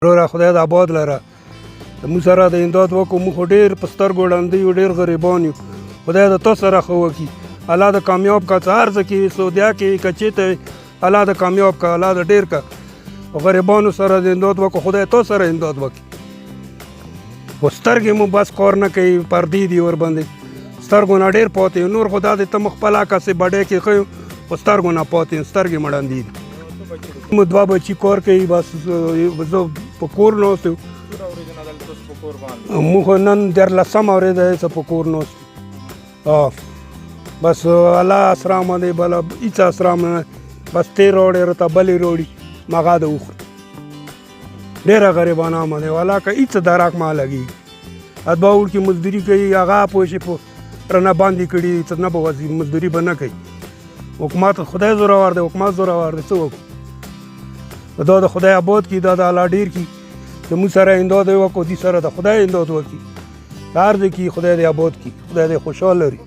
وروره خدای د آباد لره موږ سره د امداد وکړو. موږ خو ډېر په سترګو ړانده یو، ډېر غریبان یو. خدای د تا سره ښه وکړي، الله د کامیاب کا. څه هر څه کې سعودیه کې که چېرته الله د کامیاب کا، الله د ډېر کا. غریبانو سره د امداد وکړو، خدای تا سره امداد وکړي. خو سترګې مو بس کار نه کوي، پردې دي ورباندې، سترګو نه ډېر پاتې یو. نور خو دا د ته مو خپل کسې بډۍ کې ښه یو، خو سترګو نه پاتې یو، سترګې مو ړندې دي. مو دوه بچي کار کوي، بس زه په کور ناست یم. موږ خو نن 14 ورځ ده څه په کور ناست یو. بس الله اسرام دی، بله هېڅ اسرام نه. بس تېر راوړې راته بلې راوړي، مغه د وخورو. ډېره غریبانه مه دی والله، که هېڅ درک ما لګېږي. اتبا وړکي مزدوري کوي، هغه پوه شي په رانه باندې کړي، څه نه به وځي، مزدوري به نه کوي. حکومت خدای زورور دی، حکومت زورور دی، څه وکړو؟ دا د خدای آباد کړي، دا د الله ډېر کړي چې موږ سره امداد یې وکړو، دې سره د خدای امداد وکړي. هر ځای کې خدای دې آباد کړي، خدای دې خوشحال لري.